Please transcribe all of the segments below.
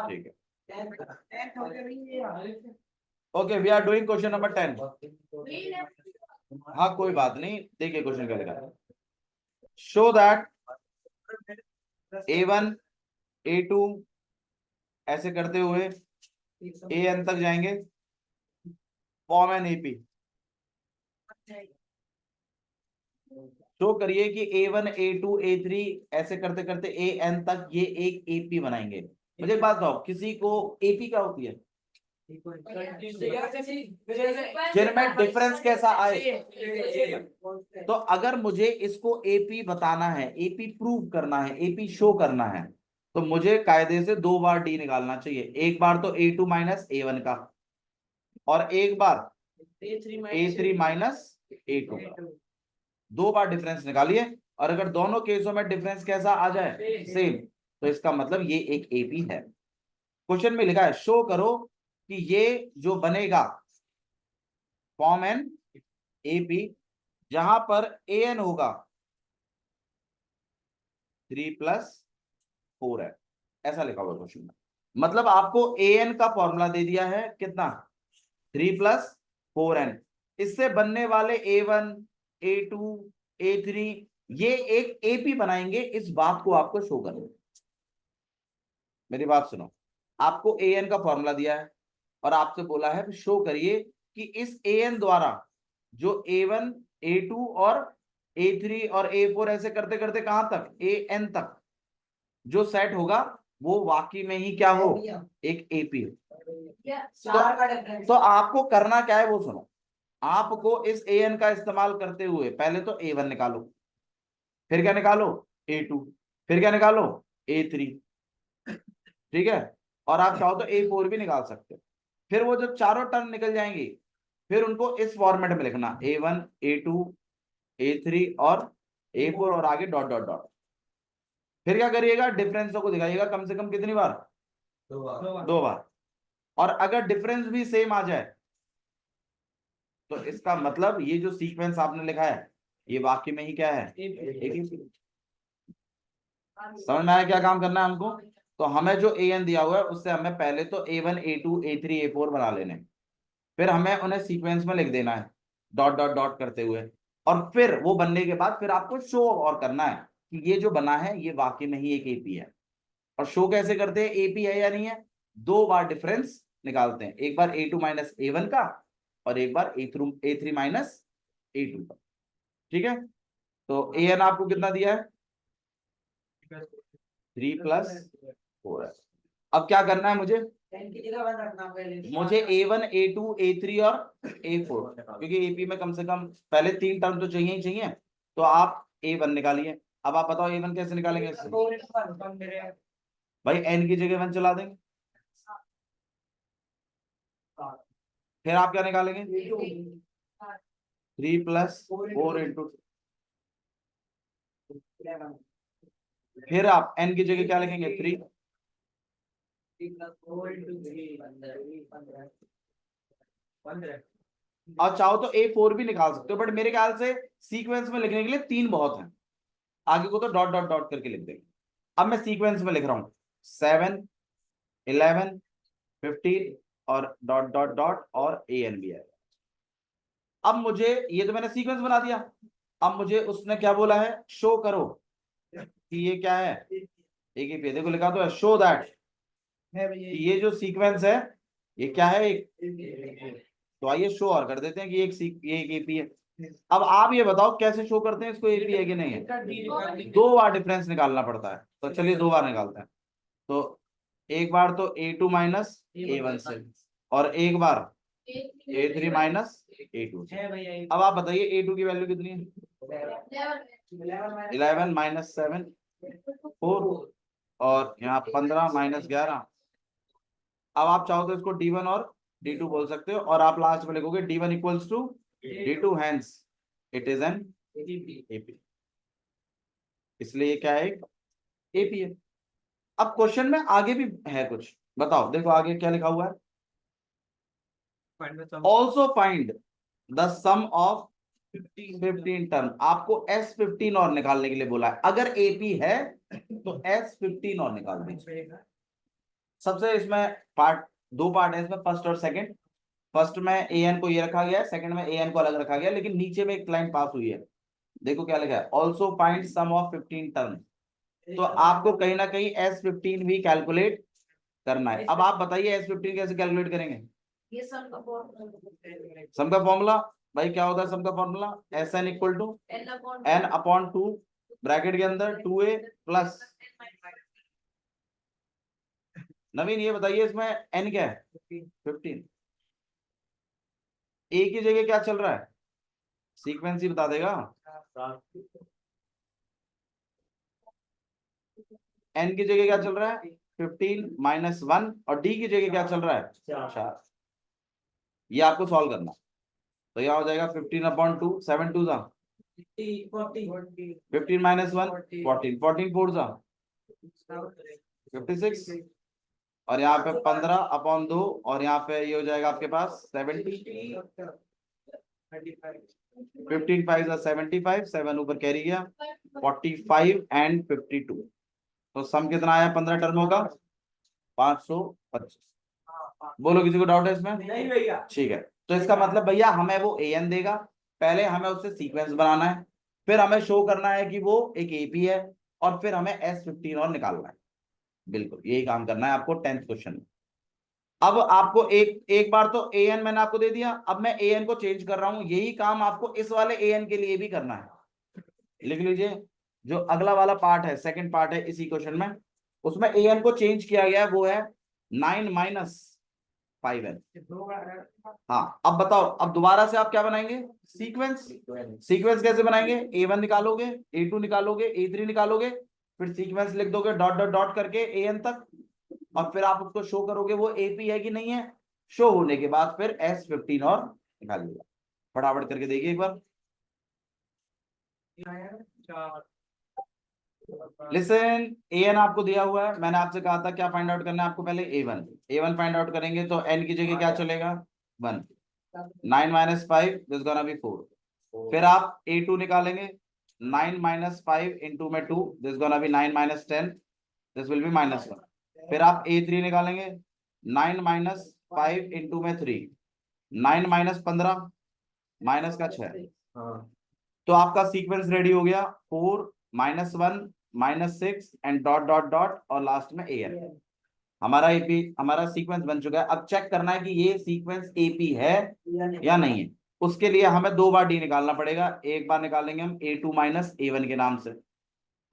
ठीक है, okay, we are doing question number 10। हाँ कोई बात नहीं, देखिए क्वेश्चन क्या लिखा है। शो दैट A1 A2 ऐसे करते हुए AN तक जाएंगे, फॉर्म एन AP। शो करिए कि A1 A2 A3 ऐसे करते करते AN तक ये एक AP बनाएंगे। मुझे एक बात बताओ, किसी को AP क्या होती है, जिनमें डिफरेंस कैसा आए। तो अगर मुझे इसको AP बताना है, AP प्रूव करना है, AP शो करना है, तो मुझे कायदे से 2 बार D निकालना चाहिए। एक बार तो A2 माइनस A1 का, और एक बार A3 माइनस A2 का। 2 बार डिफरेंस निकालिए, और अगर दोनों केसों में डिफरेंस कैसा आ जाए, सेम, तो इसका मतलब ये एक AP है। क्वेश्चन में लिखा है शो करो कि ये जो बनेगा फॉर्म एन AP, जहां पर AN होगा 3+4 है, ऐसा लिखा हुआ क्वेश्चन में। मतलब आपको AN का फॉर्मूला दे दिया है कितना, 3+4n। इससे बनने वाले A1 A2 A3 ये एक AP बनाएंगे, इस बात को आपको शो करना। मेरी बात सुनो, आपको AN का फॉर्मूला दिया है और आपसे बोला है शो करिए कि इस AN द्वारा जो A1 A2 और A3 और A4 ऐसे करते करते कहां तक, AN तक जो सेट होगा वो वाकई में ही क्या हो, एक AP हो। तो आपको करना क्या है वो सुनो। आपको इस AN का इस्तेमाल करते हुए पहले तो A1 निकालो, फिर क्या निकालो A2, फिर क्या निकालो A3, ठीक है, और आप चाहो तो A4 भी निकाल सकते हो। फिर वो जब चारों टर्म निकल जाएंगी, फिर उनको इस फॉर्मेट में लिखना, A1 A2 A3 और A4 और आगे डॉट डॉट डॉट। फिर क्या करिएगा, डिफरेंसों को दिखाइएगा कम से कम कितनी बार, 2 बार। और अगर डिफरेंस भी सेम आ जाए तो इसका मतलब ये जो सीक्वेंस आपने लिखा है ये वाकई में ही क्या है, एक। समझ में आया क्या काम करना है हमको। तो हमें जो AN दिया हुआ है उससे हमें पहले तो A1 A2 A3 A4 बना लेने, फिर हमें उन्हें सीक्वेंस में लिख देना है डॉट डॉट डॉट करते हुए, और फिर वो बनने के बाद फिर आपको शो और करना है कि ये जो बना है ये वाकई में ही एक AP है। और शो कैसे करते हैं, AP है या नहीं है, 2 बार डिफरेंस निकालते हैं, एक बार A2 माइनस A1 का और एक बार A3 माइनस A2 का। ठीक है, तो AN आपको कितना दिया है, 3+4 है। अब क्या करना है मुझे A1 A2 A3 और A4, क्योंकि AP में कम से कम पहले 3 टर्म तो चाहिए ही चाहिए। तो आप A1 निकालिए। अब आप बताओ A1 कैसे निकालेंगे इससे, भाई N की जगह 1 चला देंगे। फिर आप क्या निकालेंगे, 3+4 × फिर आप N की जगह क्या लिखेंगे, 3। और चाहो तो A4 भी निकाल सकते हो, बट मेरे ख्याल से सीक्वेंस में लिखने के लिए 3 बहुत है, आगे को तो डॉट डॉट डॉट करके लिख देंगे। अब मैं सीक्वेंस में लिख रहा हूं 7 11 15 और डॉट डॉट डॉट और AN भी है। अब मुझे ये तो मैंने सीक्वेंस बना दिया, अब मुझे उसने क्या बोला है, शो करो कि ये क्या है, एक ही देखो लिखा तो है शो दैट, ये जो सीक्वेंस है ये क्या है, एक। तो आइए शो और कर देते हैं कि ये एक AP है। अब आप ये बताओ कैसे शो करते हैं इसको, AP है कि नहीं है, 2 बार डिफरेंस निकालना पड़ता है। तो चलिए 2 बार निकालते हैं। तो एक बार तो A2 माइनस A1 से, और एक बार A3 माइनस A2 से। अब आप बताइए A2 की वैल्यू कितनी है, 11 माइनस 7 4, और यहाँ 15 माइनस 11। अब आप चाहो तो इसको D1 और D2 बोल सकते हो, और आप लास्ट में लिखोगे D1 equals to D2, hence it is an AP। इसलिए ये क्या है, एक AP है। अब क्वेश्चन में आगे भी है कुछ, बताओ देखो आगे क्या लिखा हुआ है, also find the sum of 15 term. आपको S15 और निकालने के लिए बोला है, अगर AP है तो S15 और निकाल दीजिए। सबसे इसमें पार्ट, दो पार्ट है इसमें, फर्स्ट और सेकंड। फर्स्ट में ए एन को ये रखा गया है, सेकंड में ए एन को अलग रखा गया, लेकिन नीचे में एक लाइन पास हुई है, देखो क्या लिखा है, also find sum of 15 term. तो आपको कहीं ना कहीं S15 भी कैलकुलेट करना है। अब आप बताइए S15 कैसे कैलकुलेट करेंगे? ये सम का फॉर्मूला भाई क्या होता है? सम का formula S N equal to N upon two, bracket के अंदर 2a प्लस, नवीन ये बताइए इसमें n क्या है? 15। a की जगह क्या चल रहा है? सीक्वेंस ही बता देगा। n की जगह क्या चल रहा है? 15 माइनस 1, और d की जगह क्या चल रहा है? 4। ये आपको सॉल्व करना। तो यह हो जाएगा 15 अपॉन 2, 7 2 जा 15 माइनस 1 14, 14 4 जा 56, और यहाँ पे 15 अपॉन 2, और यहाँ पे ये हो जाएगा आपके पास 70, 15 5 जा 75, 7 ऊपर कैरी गया, 45 एंड 52। तो सम कितना आया 15 टर्मों का? 525। बोलो किसी को डाउट है इसमें? नहीं भैया। ठीक है, तो इसका मतलब भैया हमें वो an देगा, पहले हमें उससे सीक्वेंस बनाना है, फिर हमें शो करना है कि वो एक AP है, और फिर हमें S15 और निकालना है। बिल्कुल यही काम करना है आपको 10th क्वेश्चन में। अब आपको एक बार तो an मैंने आपको दे दिया, अब मैं an को चेंज कर रहा हूं, यही काम आपको इस वाले an के लिए भी करना है। लिख लीजिए, जो अगला वाला पार्ट है, सेकंड पार्ट है इसी क्वेश्चन में, उसमें an को चेंज किया गया है, वो है 9 माइनस 5n। हाँ, अब बताओ, अब दोबारा से आप क्या बनाएंगे? सीक्वेंस। सीक्वेंस कैसे बनाएंगे? A1 निकालोगे, A2 निकालोगे, A3 निकालोगे, फिर सीक्वेंस लिख दोगे डॉट डॉट डॉट करके an तक, और फिर आप उसको शो करोगे वो AP है कि नहीं है। शो होने के बाद फिर S15 और निकाल लिया। फटाफट करके देखिए एक बार। लिसन, an आपको दिया हुआ है, मैंने आपसे कहा था क्या फाइंड आउट करना है आपको? पहले A1 फाइंड आउट करेंगे, तो n की जगह क्या चलेगा? 1। 9 माइनस 5 दिस गोना बी 4। फिर आप A2 निकालेंगे, 9 माइनस 5 इंटू में 2 this gonna be 9 minus 10 this will be minus 1। फिर आप A3 निकालेंगे, 9 माइनस 5 इंटू में 3, 9 माइनस 15 माइनस का 6। तो आपका सीक्वेंस रेडी हो गया, 4 minus 1 minus 6 and dot dot dot, और लास्ट में an। हमारा AP, हमारा सीक्वेंस बन चुका है। अब चेक करना है कि ये सीक्वेंस AP है या नहीं है। उसके लिए हमें दो बार D निकालना पड़ेगा। एक बार निकालेंगे हम A2 माइनस A1 के नाम से,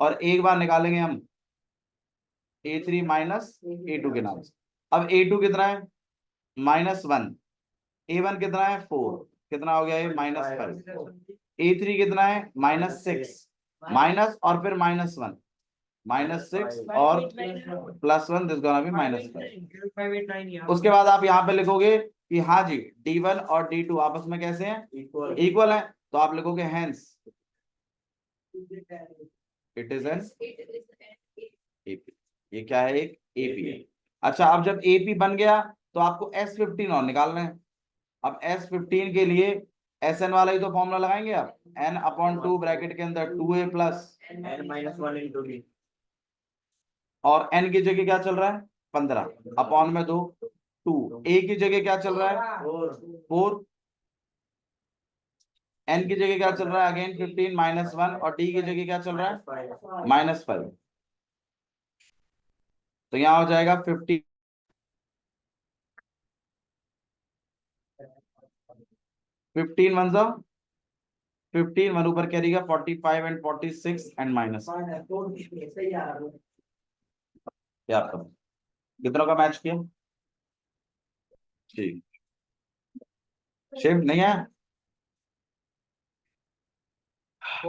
और एक बार निकालेंगे हम A3 माइनस A2 के नाम से। अब A2 कितना है? -1। A1 कितना है? 4। कितना हो गया ये? -5। A3 कितना है? -6, माइनस और फिर -1, -6 और +1 दिस गोना बी -5। उसके बाद आप यहाँ पे लिखोगे कि हाँ जी D1 और D2 आपस में कैसे हैं? इक्वल है। तो आप लिखोगे hence it is an AP। ये क्या है? एक AP है। अच्छा, अब जब AP बन गया तो आपको S15 और निकालना है। अब S15 के लिए SN वाला ही तो फॉर्मूला लगाएंगे आप, n अपॉन 2 ब्रैकेट के अंदर 2a plus n-1 into b, और n की जगह क्या चल रहा है? 15 अपॉन में 2 2, a की जगह क्या चल रहा है? 4, n की जगह क्या चल रहा है? अगेन 15 -1, और d की जगह क्या चल रहा है? -5। तो यहाँ हो जाएगा 50, 15 1 जा 15, 1 ऊपर कैरी का 45 एंड 46 एंड माइनस। क्या आपका कितनों का मैच किया? ठीक, शिफ्ट नहीं है।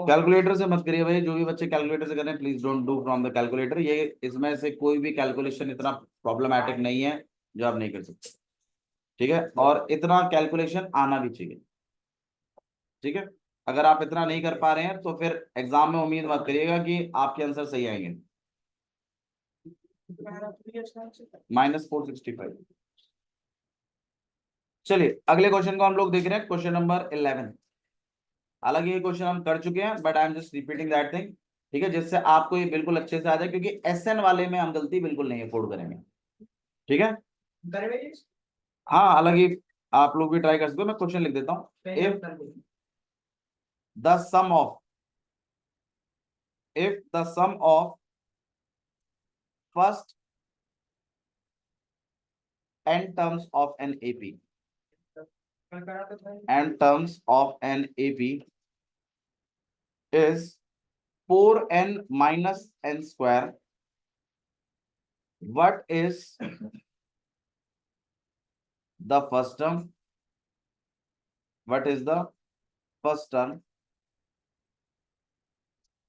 कैलकुलेटर से मत करिए भाई, जो भी बच्चे कैलकुलेटर से कर रहे हैं please don't do from the calculator. ये इसमें से कोई भी कैलकुलेशन इतना प्रॉब्लमैटिक नहीं है जो आप नहीं कर सकते, ठीक है? और इतना कैलकुलेशन आना भी चाहिए, ठीक है? अगर आप इतना नहीं कर पा रहे हैं तो फिर एग्जाम में उम्मीद मत करिएगा कि आपके आंसर सही आएंगे। -465। चलिए अगले क्वेश्चन को हम लोग देख रहे हैं, क्वेश्चन नंबर 11। हालांकि ये क्वेश्चन हम कर चुके हैं, but I am just repeating that thing, ठीक है, जिससे आपको ये बिल्कुल अच्छे से आ जाए, क्योंकि SN वाले में हम गलती बिल्कुल नहीं अफोर्ड करेंगे। ठीक है, हाँ अलग ही आप लोग भी ट्राई कर सकते हो, मैं क्वेश्चन लिख देता हूँ। The sum of if the sum of first n terms of an AP and terms of an AP is 4n minus n square, what is the first term? What is the first term?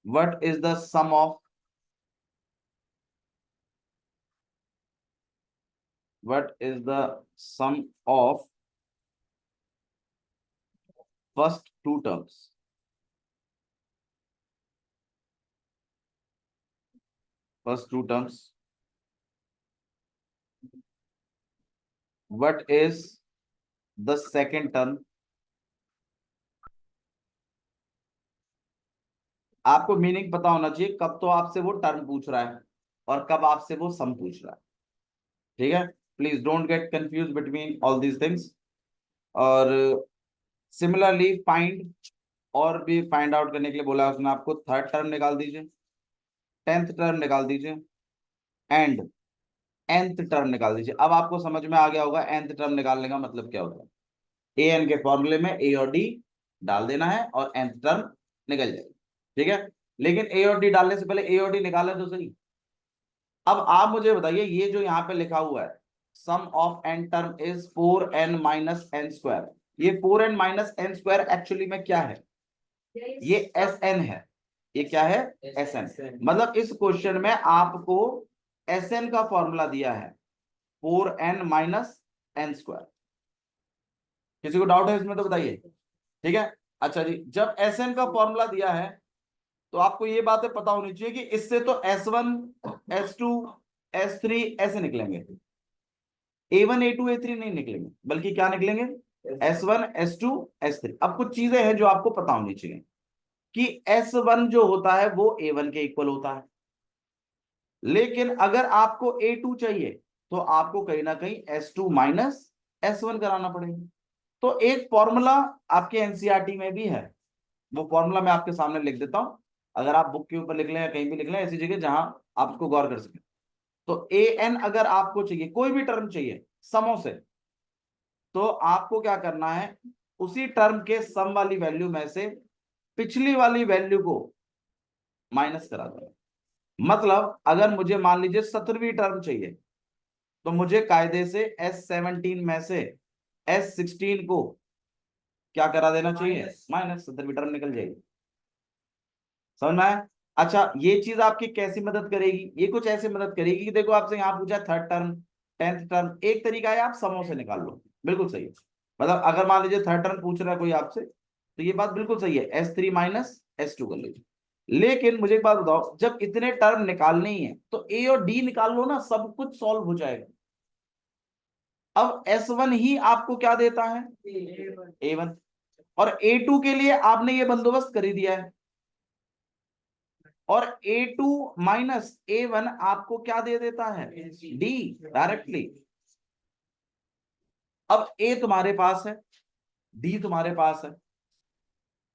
What is the sum of? What is the sum of first two terms? First two terms. What is the second term? आपको meaning पता होना चाहिए, कब तो आपसे वो term पूछ रहा है और कब आपसे वो सम पूछ रहा है। ठीक है, please don't get confuse between all these things. और सिमिलरली फाइंड, और भी फाइंड आउट करने के लिए बोला उसने आपको, थर्ड टर्म निकाल दीजिए, 10th टर्म निकाल दीजिए एंड nth टर्म निकाल दीजिए। अब आपको समझ में आ गया होगा nth टर्म निकालने का मतलब क्या होता है। an के फॉर्मूले में a और d डाल देना है और nth टर्म निकल जाएगी। ठीक है, लेकिन a और d डालने से पहले a और d निकाले तो सही। अब आप मुझे बताइए, ये जो यहाँ पे लिखा हुआ है sum of n term is 4n minus n square, ये 4n minus n square actually में क्या है? ये Sn है। ये क्या है? Sn। मतलब इस क्वेश्चन में आपको Sn का फॉर्मूला दिया है 4n माइनस n स्क्वायर। किसी को डाउट है इसमें तो बताइए। ठीक है, अच्छा जी, जब Sn का फॉर्मूला दिया है तो आपको ये बातें पता होनी चाहिए कि इससे तो S1 S2 S3 ऐसे निकलेंगे, A1 A2 A3 नहीं निकलेंगे, बल्कि क्या निकलेंगे? S1 S2 S3। अब कुछ चीजें हैं जो आपको पता होनी चाहिए कि S1 जो होता है वो A1 के इक्वल होता है, लेकिन अगर आपको A2 चाहिए तो आपको कहीं ना कहीं S2 माइनस S1 कराना पड़ेगा। तो एक फॉर्मूला आपके एनसीईआरटी में भी है, वो फॉर्मूला मैं आपके सामने लिख देता हूं, अगर आप बुक के ऊपर लिख लें या कहीं भी लिख लें, ऐसी जगह जहां आप उसको गौर कर सकें। तो एन अगर आपको चाहिए, कोई भी टर्म चाहिए समों से, तो आपको क्या करना है, उसी टर्म के सम वाली वैल्यू में से पिछली वाली वैल्यू को माइनस करा देना। मतलब अगर मुझे मान लीजिए 17वीं टर्म चाहिए तो मुझे कायदे से S17 में से S16 को क्या करा देना चाहिए? माइनस। 17वीं टर्म निकल जाएगी। समझ में आया? अच्छा, ये चीज आपकी कैसी मदद करेगी? ये कुछ ऐसे मदद करेगी कि देखो आपसे यहाँ पूछा थर्ड टर्म 10th टर्म, एक तरीका है आप समों से निकाल लो, बिल्कुल सही है। मतलब अगर मान लीजिए थर्ड टर्म पूछ रहा है कोई आपसे, तो ये बात बिल्कुल सही है, S3 माइनस S2 कर लीजिए। लेकिन मुझे एक बात बताओ, जब इतने टर्म निकालने ही है तो A और D निकाल लो ना, सब कुछ सॉल्व हो जाएगा। अब S1 ही आपको क्या देता है? A1। और A2 के लिए आपने ये बंदोबस्त कर ही दिया है, और A2 माइनस A1 आपको क्या दे देता है? D directly. अब A तुम्हारे पास है, D तुम्हारे पास है,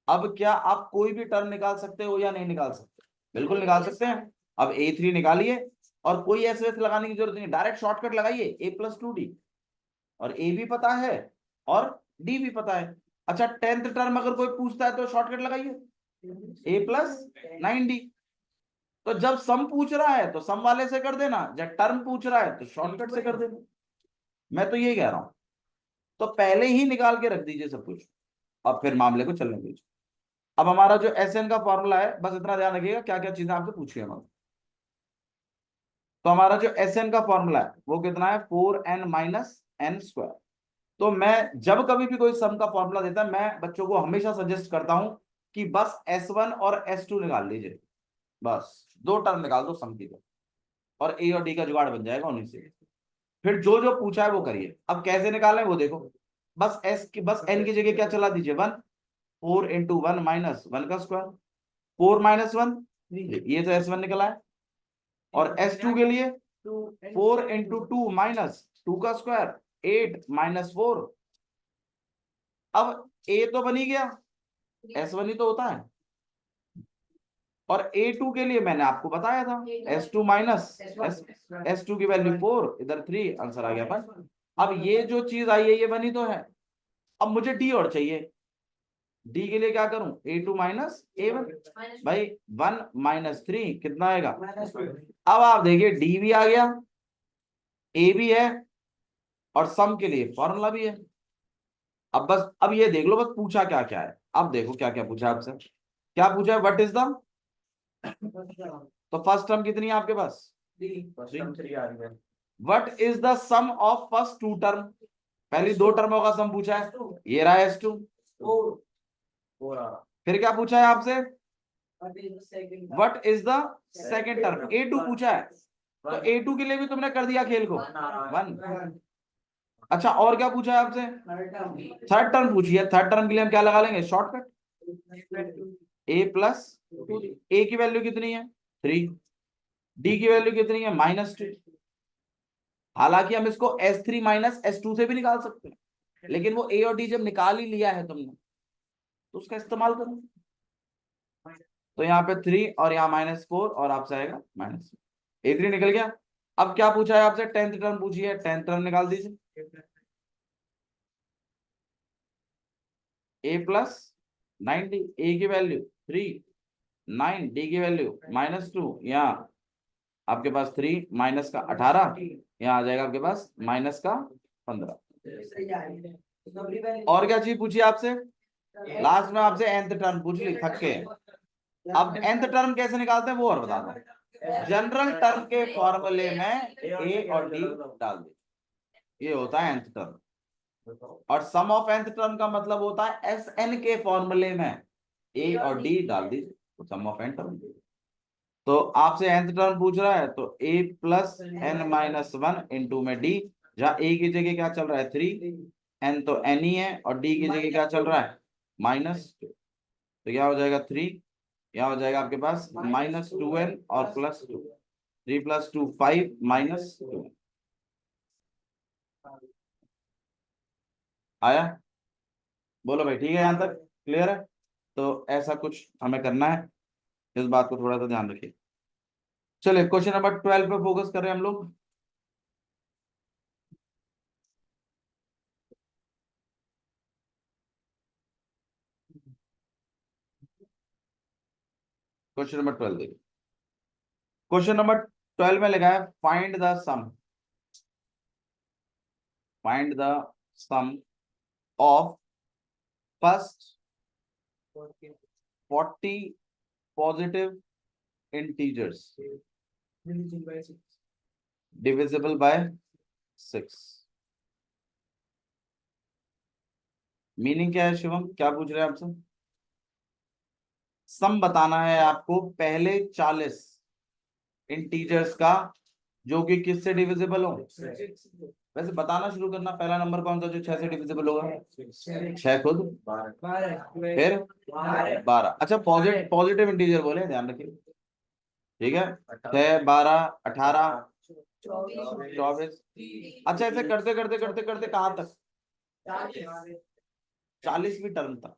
अब क्या आप कोई भी टर्म निकाल सकते हो या नहीं निकाल सकते? बिल्कुल निकाल सकते हैं। अब A3 निकालिए, और कोई ऐसे वैसे लगाने की जरूरत नहीं, डायरेक्ट शॉर्टकट लगाइए A+2D, और A भी पता है और D भी पता है। अच्छा, 10th टर्म अगर कोई पूछता है तो शॉर्टकट लगाइए A+9D। तो जब सम पूछ रहा है तो सम वाले से कर देना, जब टर्म पूछ रहा है तो शॉर्टकट से कर देना। मैं तो यही कह रहा हूं, तो पहले ही निकाल के रख दीजिए सब कुछ और फिर मामले को चलने दीजिए। अब हमारा जो Sn का फॉर्मूला है, बस इतना ध्यान रखिएगा क्या क्या चीजें आपसे पूछी है हमारे। तो हमारा जो Sn का फॉर्मूला है वो कितना है? 4n minus n square. तो मैं जब कभी भी कोई सम का फॉर्मूला देता है, मैं बच्चों को हमेशा सजेस्ट करता हूं कि बस S1 और S2 निकाल लीजिए, बस दो टर्म निकाल दो सम की, और A और D का जुगाड़ बन जाएगा उन्हीं से। फिर जो जो पूछा है वो करिए। अब कैसे निकालें वो देखो, बस n की जगह क्या चला दीजिए? 1। 4 इंटू 1 माइनस 1 का स्क्वायर, 4 माइनस 1, ये तो S1 निकला है। और S2 के लिए 4 इंटू 2 माइनस 2 का स्क्वायर 8 माइनस 4। अब ए तो बनी गया, S1 ही तो होता है, और A2 के लिए मैंने आपको बताया था S2 माइनस S2 की वैल्यू 4, इधर 3, आंसर आ गया अपन। अब ये जो चीज आई है ये बनी तो है, अब मुझे D और चाहिए। D के लिए क्या करूं, A2 माइनस A1, भाई 1 माइनस 3 कितना आएगा। अब आप देखिए D भी आ गया, A भी है, और सम के लिए फॉर्मूला भी है। अब बस अब ये देख लो बस पूछा क्या क्या है। अब देखो क्या क्या पूछा आपसे, क्या पूछा है, व्हाट इज द, तो फर्स्ट टर्म कितनी है आपके पास, what is the sum of first two term, पहली दो टर्मों का सम पूछा है, ये रहा S2। फिर क्या पूछा है आपसे, what is the second term, A2 पूछा है, तो A2 के लिए भी तुमने कर दिया खेल को 1। अच्छा और क्या पूछा है आपसे, थर्ड टर्म पूछी है, थर्ड टर्म के लिए हम क्या लगा लेंगे, शॉर्टकट, A प्लस, A की वैल्यू कितनी है 3, D की वैल्यू कितनी है -2। हालांकि हम इसको S3 माइनस S2 से भी निकाल सकते हैं, लेकिन वो A और D जब निकाल ही लिया है तुमने तो उसका इस्तेमाल करो। तो यहाँ पे 3 और यहाँ -4 और आपसे आएगा -A3 निकल गया। अब क्या पूछा है आपसे, 10th टर्म पूछी है, 10th टर्म निकाल दीजिए, A प्लस 90, A की वैल्यू 3, 9, D की वैल्यू -2, यहाँ आपके पास 3 माइनस का 18, यहाँ आ जाएगा आपके पास माइनस का 15। और क्या चीज पूछी आपसे, लास्ट में आपसे nth टर्म पूछ ली, थक के। अब nth टर्म कैसे निकालते हैं वो और बता दो, जनरल टर्म के फॉर्मूले में A और D डाल दे, ये होता है nth टर्म। और सम ऑफ nth टर्म का मतलब होता है Sn के फॉर्मूले में A और D डाल दीजिए, तो सम ऑफ n टर्म। तो आपसे nth टर्म पूछ रहा है तो A plus n minus 1 into में D, जहाँ A की जगह क्या चल रहा है 3, n तो n ही है, और D की जगह क्या चल रहा है -2, तो क्या हो जाएगा 3, यहाँ हो जाएगा आपके पास -2n और +2, 3 + 2 5 -2 आया। बोलो भाई ठीक है, यहाँ तक क्लियर है। तो ऐसा कुछ हमें करना है, इस बात को थोड़ा सा ध्यान रखिए। चलिए क्वेश्चन नंबर 12 पे फोकस कर रहे हैं हम लोग। क्वेश्चन नंबर 12 देखिए, क्वेश्चन नंबर 12 में लिखा है find the sum of first 40 positive integers divisible by 6। Meaning क्या है शिवम, क्या पूछ रहे हैं आपसे, सम बताना है आपको पहले 40 इंटीजर्स का जो कि किससे डिविजिबल हो, वैसे बताना शुरू करना, पहला नंबर कौन सा जो 6 से डिविजिबल होगा, 6 खुद, फिर 12। अच्छा पॉजिटिव इंटीजर बोले, ध्यान रखिए, ठीक है, 6 12 18 24। अच्छा ऐसे करते करते करते करते कहाँ तक, 40वीं टर्म तक,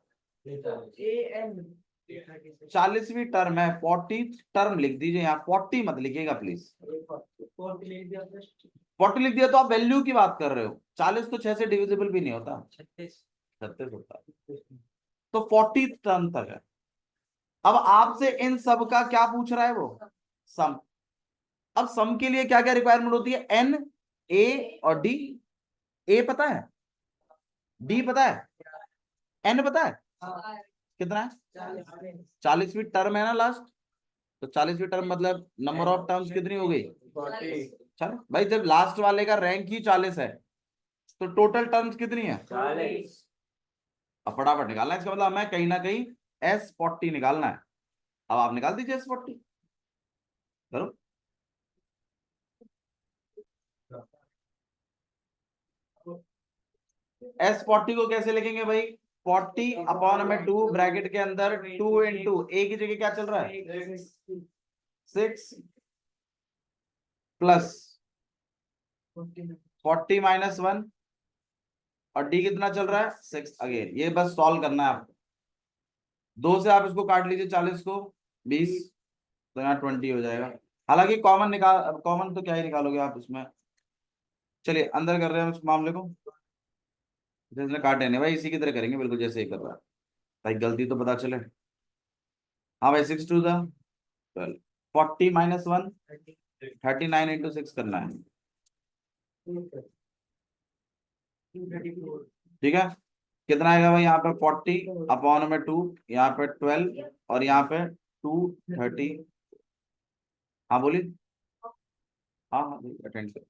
40वीं टर्म है, 40th टर्म लिख दीजिए, यहाँ 40 मत लिखिएगा प्लीज, 40 लिख दिया तो आप वैल्यू की बात कर रहे हो, 40 तो 6 से डिविजिबल भी नहीं होता, 36 होता है, तो 40th टर्म तक है। अब आपसे इन सब का क्या पूछ रहा है वो, सम। अब सम के लिए क्या क्या रिक्वायरमेंट होती है, एन, ए और डी। ए पता है, डी पता है, एन पता है कितना है, 40वीं टर्म है ना लास्ट, तो 40वीं टर्म मतलब नंबर ऑफ टर्म्स कितनी हो गई, चलो भाई जब लास्ट वाले का रैंक ही 40 है तो टोटल टर्म्स कितनी है 40। अब फटाफट निकालना है, इसका मतलब हमें कहीं ना कहीं S40 निकालना है। अब आप निकाल दीजिए S40, करो। S40 को कैसे लिखेंगे भाई, 40/2 ब्रैकेट के अंदर 2 इंटू ए की जगह क्या चल रहा है 6 प्लस 40 माइनस 1 और डी कितना चल रहा है 6 अगेन। ये बस सॉल्व करना है आपको। 2 से आप इसको काट लीजिए 40 को 20 तो यहाँ 20 हो जाएगा। हालांकि कॉमन निकाल, कॉमन तो क्या ही निकालोगे आप इसमें। चलिए अंदर कर रहे हैं उस मामले को, जिसने काटे नहीं भाई इसी की तरह करेंगे बिल्कुल जैसे ही कर रहा है भाई, गलती तो पता चले। हाँ भाई 6 2 था 12, 40 माइनस 1 39 इंटू 6 करना है, ठीक है। कितना आएगा भाई यहाँ पे 40 अपॉन में 2, यहाँ पे 12 और यहाँ पे 230। हाँ बोलिए। हाँ हाँ अटेंड कर।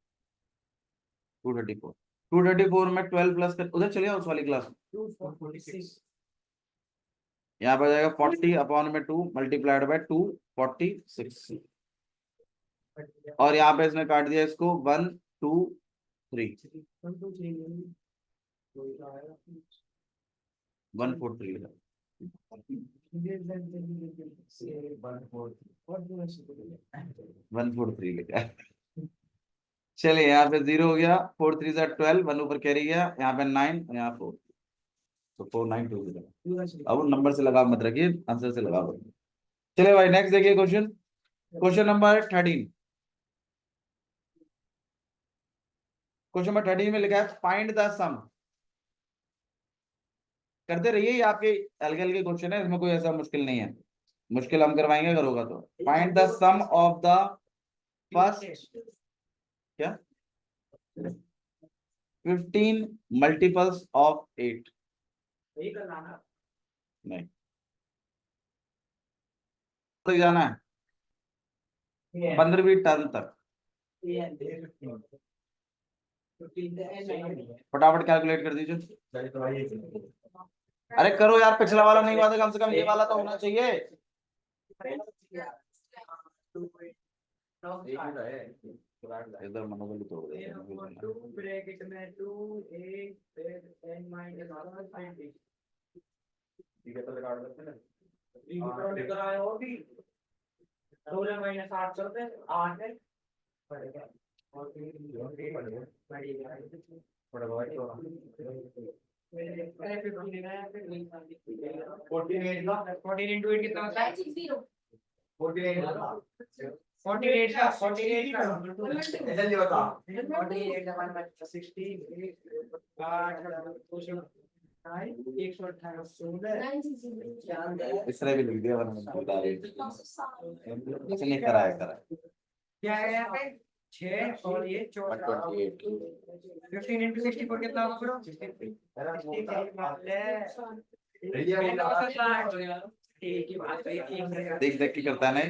234, 234 में 12 प्लस कर उधर चलिए उस वाली क्लास में। यहाँ पर जाएगा 40 अपॉन में 2 मल्टीप्लाइड बाय 2 46 और यहाँ पे इसने काट दिया इसको 1 2 3 143 143 लिखा है। चलिए यहाँ पे 0 हो गया, 4 3 12, 1 ऊपर कैरी गया, यहाँ पे 9 यहाँ 4 तो 4 9 2 0। अब नंबर से लगाव मत रखिए, आंसर से लगाव रखिए। चलिए भाई नेक्स्ट देखिए question, question number 13। Question number 13 में लिखा है फाइंड द सम। करते रहिए, ये आपके हल्के हल्के क्वेश्चन है, इसमें कोई ऐसा मुश्किल नहीं है। मुश्किल हम करवाएंगे अगर होगा तो। Find the sum of the first क्या 15 मल्टीपल्स ऑफ 8। नहीं तो जाना है 15वीं टर्म तक। फटाफट कैलकुलेट कर दीजिए। अरे करो यार, पिछला वाला नहीं हुआ था, कम से कम ये वाला तो होना चाहिए। इधर मनोबल तोड़ दे। ठीक है तो रिकॉर्ड करते हैं ना। लेकर आए हो भी 16 महीने 60 चलते 8 है पड़ेगा और इसने भी लिख दिया नहीं कराया क्या है यहाँ पे 6 और ये 15 into 64 कितना होगा देख देख के करता है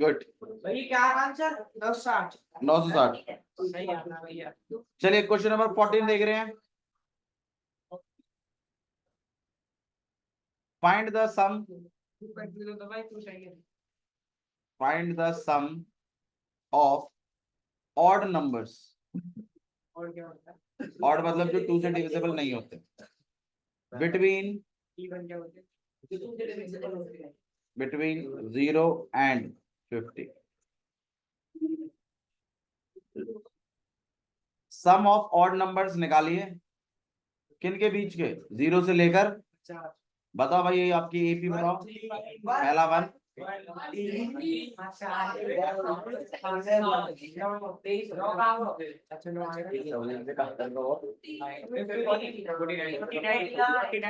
गुड। क्या आंसर 960। चलिए क्वेश्चन नंबर 14 देख रहे हैं। Find the sum, find the sum of odd numbers. Odd मतलब जो 2 से डिविजिबल नहीं होते, between 0 and 50। Sum of odd numbers निकालिए, किन के बीच के 0 से लेकर, बताओ भाई ये आपकी एपी बताओ। पहला 1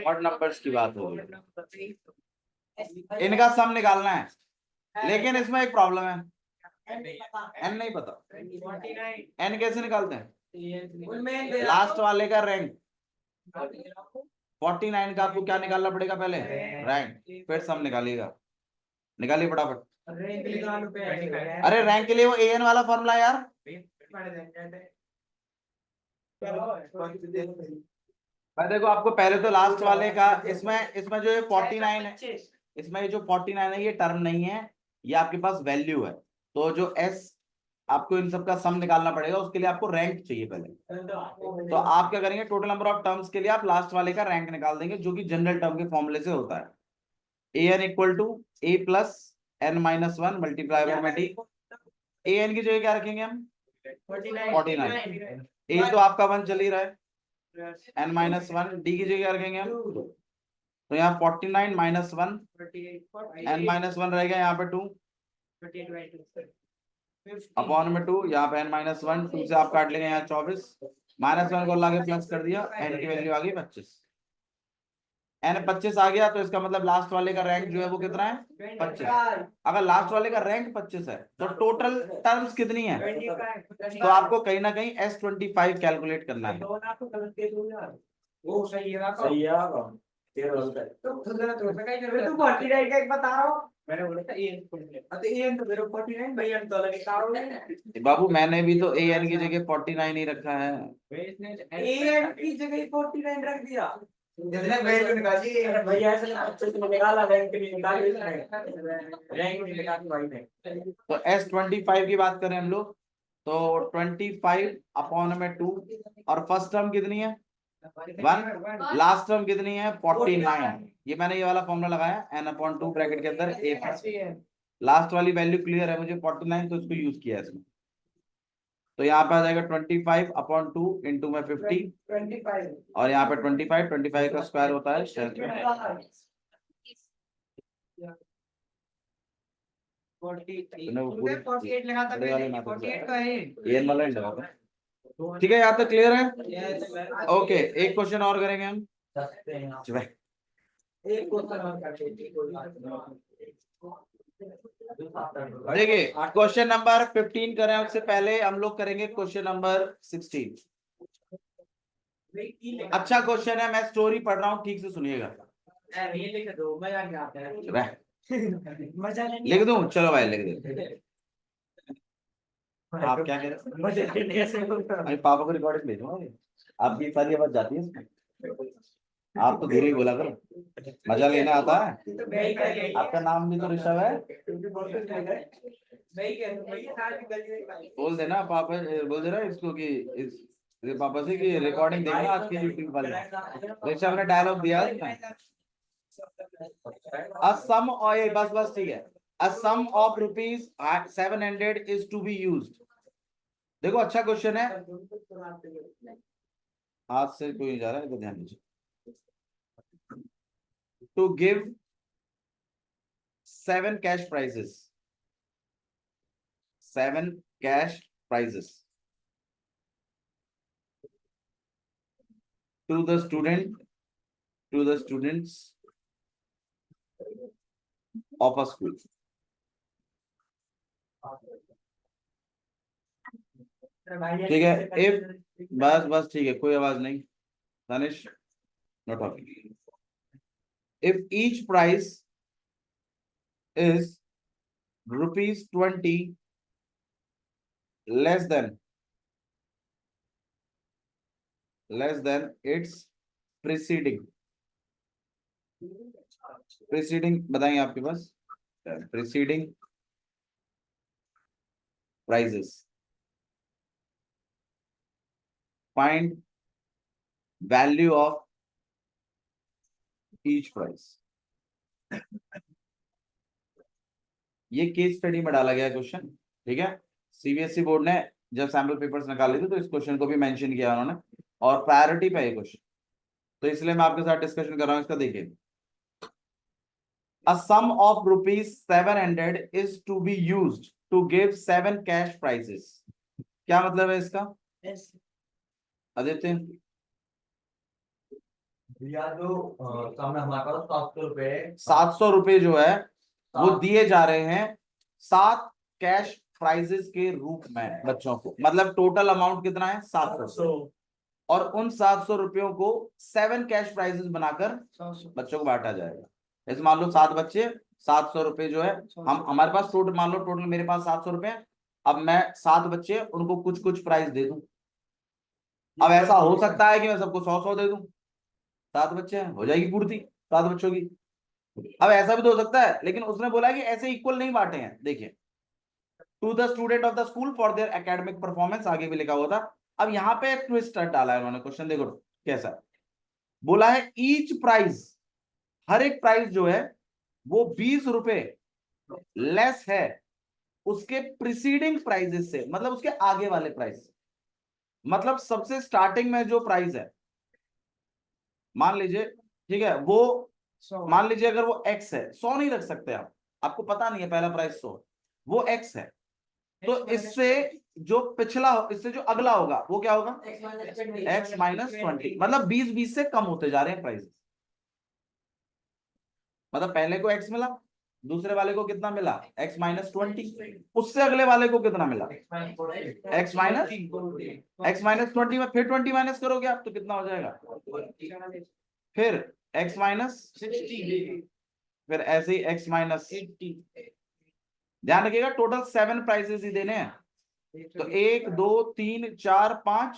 ऑड नंबर्स की बात हो रही है, इनका सम निकालना है। लेकिन इसमें एक प्रॉब्लम है, एन नहीं पता। एन कैसे निकालते हैं? लास्ट वाले का रैंक 49 का आपको क्या निकालना पड़ेगा पहले? रैंक, फिर सम निकालिएगा। निकालिए फटाफट। अरे रैंक के लिए वो एन वाला फॉर्मूला यार। मैं देखो आपको पहले तो लास्ट वाले का, इसमें जो ये 49 है, इसमें ये जो 49 है ये टर्म नहीं है, ये आपके पास वैल्यू है। तो जो एस आपको इन सब का सम निकालना पड़ेगा, उसके लिए आपको रैंक चाहिए पहले। तो आप क्या करेंगे, टोटल नंबर ऑफ टर्म्स के लिए आप लास्ट वाले का रैंक निकाल देंगे, जो कि जनरल टर्म के फॉर्मूले से होता है। an equal to a plus n minus one multiply by D. an की जगह क्या रखेंगे हम, 49। a तो आपका 1 चल ही रहा है, n माइनस वन, डी की जगह क्या रखेंगे हम, तो यहाँ 49 minus one, n minus one रहेगा यहाँ पे 2 अपॉन में 2, यहाँ पे n माइनस वन, 2 से आप काट लेंगे यहाँ 24, माइनस वन को लाके प्लस कर दिया, n की वैल्यू आ गई 25। n 25 आ गया, तो इसका मतलब लास्ट वाले का रैंक जो है वो कितना है, 25। अगर लास्ट वाले का रैंक 25 है तो टोटल टर्म्स कितनी है, तो आपको कहीं ना कहीं S25 कैलकुलेट करना है। वो सही है, सही है। तो बता रहा हूँ, मैंने बोला था एन तो मेरे 49 भाई एन तो अलग है। बाबू मैंने भी तो an की जगह 49 ही रखा है, एन की जगह 49 रख दिया। बैंक निकाली भैया, ऐसे अच्छे से निकाला, बैंक नहीं निकाली, बैंक नहीं निकाली भाई ने। तो S25 की बात करें हम लोग, तो 25 अपॉन में 2, और फर्स्ट टर्म कितनी है 1, लास्ट टर्म कितनी है 49। ये मैंने ये वाला फॉर्मूला लगाया, n अपॉन 2 ब्रैकेट के अंदर a प्लस, लास्ट वाली वैल्यू क्लियर है मुझे 49, तो इसको यूज किया है इसमें। तो यहाँ पे आ जाएगा 25 अपॉन 2 इंटू में 50, और यहाँ पे 25 का स्क्वायर होता है 48। ठीक है, यहाँ तक क्लियर है। ओके, एक क्वेश्चन और करेंगे हम। देखिए क्वेश्चन नंबर 15 करें, उससे पहले हम लोग करेंगे क्वेश्चन नंबर 16। अच्छा क्वेश्चन है, मैं स्टोरी पढ़ रहा हूँ, ठीक से सुनिएगा। लिख दूं, चलो भाई लिख दे। आप क्या कह रहे हैं, पापा को रिकॉर्डिंग भेजूंगा, आपकी सारी आवाज जाती है इसमें। आप तो धीरे ही बोला करो, मजा लेना आता है। आपका नाम भी तो ऋषभ है, बोल देना पापा, बोल देना इसको कि इस पापा से कि रिकॉर्डिंग देखना आज की यूट्यूब वाले। ऋषभ ने डायलॉग दिया असम, और ये बस ठीक है, a sum of rupees 700 is to be used। देखो अच्छा क्वेश्चन है, हाथ से कोई नहीं जा रहा है, तो ध्यान दीजिए। to give 7 cash prizes, 7 cash prizes to the students of a school। ठीक है, if बस ठीक है, कोई आवाज नहीं, Tanish know talking. if each prize is ₹20 less than its preceding बताएंगे आपके पास preceding prices, find value of each prize। ये केस स्टडी में डाला गया क्वेश्चन, ठीक है। सीबीएसई बोर्ड ने जब सैंपल पेपर्स निकाले थे तो इस क्वेश्चन को भी मेंशन किया उन्होंने, और प्रायोरिटी पे है क्वेश्चन, तो इसलिए मैं आपके साथ डिस्कशन कर रहा हूं इसका। देखिए, a sum of rupees 700 is to be used to give 7 cash prizes। क्या मतलब है इसका आदित्य? हमारे पास 700 रुपए जो है वो दिए जा रहे हैं 7 कैश प्राइजेस के रूप में बच्चों को, मतलब टोटल अमाउंट कितना है 700, और उन 700 रुपयों को 7 कैश प्राइजेस बनाकर बच्चों को बांटा जाएगा। जैसे मान लो 7 बच्चे, 700 रुपए जो है, हम हमारे पास टोटल, मान लो टोटल मेरे पास 700 रुपए, अब मैं 7 बच्चे उनको कुछ प्राइस दे दूं। अब ऐसा हो सकता है कि मैं सबको 100 दे दूं, 7 बच्चे हैं, हो जाएगी पूर्ति 7 बच्चों की। अब ऐसा भी तो हो सकता है, लेकिन उसने बोला कि ऐसे इक्वल नहीं बांटे हैं। देखिए to the student of the school for their academic performance, आगे भी लिखा हुआ था। अब यहाँ पे ट्विस्ट डाला है उन्होंने, क्वेश्चन देखो कैसा है। बोला है ईच प्राइस, हर एक प्राइस जो है वो 20 रुपए लेस है उसके प्रीसीडिंग प्राइजेस से, मतलब उसके आगे वाले प्राइस। मतलब सबसे स्टार्टिंग में जो प्राइस है, मान लीजिए, ठीक है, वो मान लीजिए अगर वो एक्स है, 100 नहीं रख सकते आप, आपको पता नहीं है पहला प्राइस 100, वो एक्स है, तो इससे जो पिछला, इससे जो अगला होगा वो क्या होगा, एक्स माइनस 20, मतलब 20 से कम होते जा रहे हैं प्राइसेस। मतलब पहले को एक्स मिला, दूसरे वाले को कितना मिला, एक्स माइनस 20, उससे अगले वाले को कितना मिला, एक्स माइनस 20 में फिर 20 माइनस करोगे आप तो कितना हो जाएगा, फिर एक्स माइनस 60, फिर ऐसे ही एक्स माइनस 80। ध्यान रखिएगा टोटल 7 प्राइसेस ही देने हैं, तो 1 2 3 4 5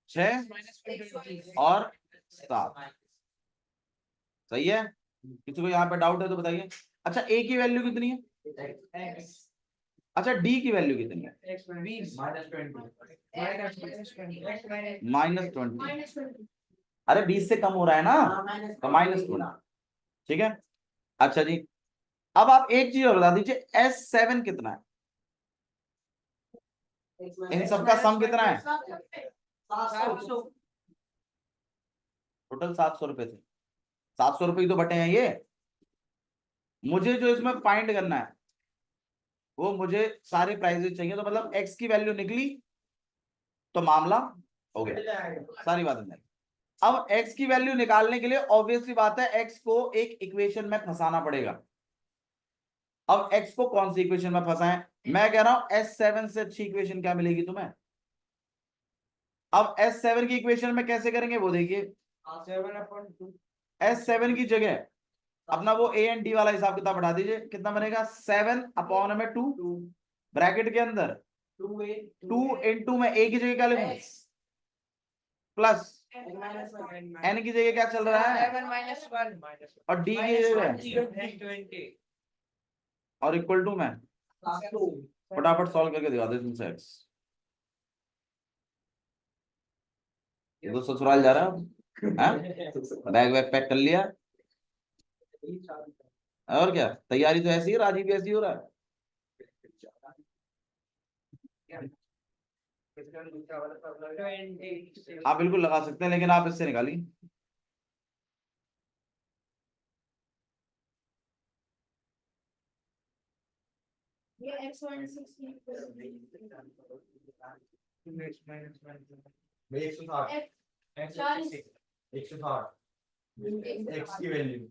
6 और 7। सही है, किसी को यहाँ पे डाउट है तो बताइए। अच्छा ए की वैल्यू कितनी है, अच्छा डी की वैल्यू कितनी है, -20। अरे 20 से कम हो रहा है ना, तो -20, ठीक है। अच्छा जी, अब आप एक चीज और बता दीजिए, S7 कितना है, इन सबका सम कितना है, टोटल 700 रुपए थे, 700 रुपए ही तो बटे हैं ये। मुझे जो इसमें फाइंड करना है वो मुझे सारे प्राइजेस चाहिए, तो मतलब एक्स की वैल्यू निकली तो मामला हो गया, सारी बातें नहीं। अब एक्स की वैल्यू निकालने के लिए ऑब्वियसली बात है एक्स को एक इक्वेशन में फंसाना पड़ेगा। अब एक्स को कौन सी इक्वेशन में फंसाएं, मैं कह रहा हूं S7 से अच्छी इक्वेशन क्या मिलेगी तुम्हें। अब S7 की इक्वेशन में कैसे करेंगे वो देखिए, S7 की जगह अपना वो ए एंड डी वाला हिसाब किताब बढ़ा दीजिए, कितना बनेगा 7/2 ब्रैकेट के अंदर 2 इंटू में ए की जगह क्या लिखूं, प्लस एन की जगह क्या चल रहा है और डी की जगह और इक्वल टू में, फटाफट सॉल्व करके दिखा दे तुमसे एक्स। ये तो ससुराल जा रहा है, बैग वैग पैक कर लिया, और क्या तैयारी तो ऐसी है, राजीव भी ऐसी हो रहा है। आप बिल्कुल लगा सकते हैं, लेकिन आप इससे निकालिए। एक्स की वैल्यू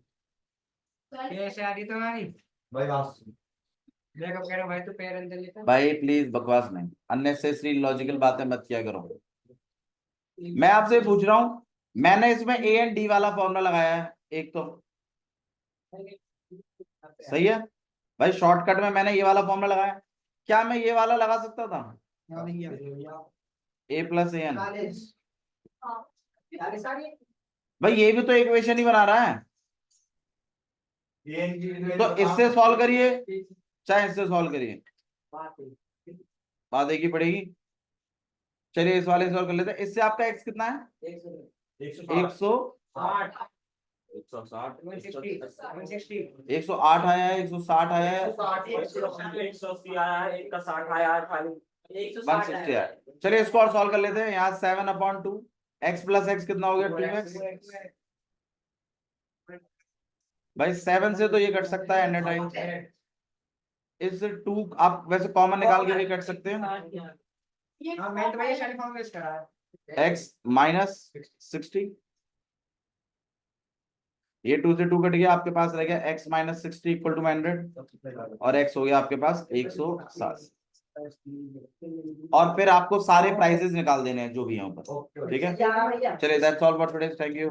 कैसे आ रही तुम्हारी भाई, बात मैं कब कह रहा हूं भाई, तू पैर अंदर लेता भाई प्लीज बकवास नहीं, अननेसेसरी लॉजिकल बातें मत किया करो। मैं आपसे पूछ रहा हूं, मैंने इसमें ए एंड डी वाला फॉर्मूला लगाया है एक, तो सही है भाई, शॉर्टकट में मैंने ये वाला फॉर्मूला लगाया, क्या मैं ये वाला लगा सकता था, a प्लस ए एन, भाई ये भी तो इक्वेशन ही बना रहा है, तो इससे सॉल्व करिए चाहे इससे सॉल्व करिए, बात एक ही पड़ेगी। चलिए इस वाले सॉल्व कर लेते हैं, इससे आपका एक्स कितना है 160, 108 आया है, 160 आया है, 180 आया है, एक का 60 आया है खाली, 160 आया। चलिए इसको और सॉल्व कर लेते हैं, यहाँ 7/2 एक्स प्लस एक्स कितना हो गया 2x, भाई 7 से तो ये कट सकता है एंड टाइम, इस 2 आप वैसे कॉमन निकाल के भी कट सकते हैं, मैं तो ये सारी फॉर्मूले करा है, x माइनस 60, ये 2 से 2 कट गया, आपके पास रह गया x माइनस 60 इक्वल टू 100, और x हो गया आपके पास 160, और फिर आपको सारे प्राइजेस निकाल देने हैं जो भी हैं ऊपर, ठीक है। चलिए that's all for today, thank you.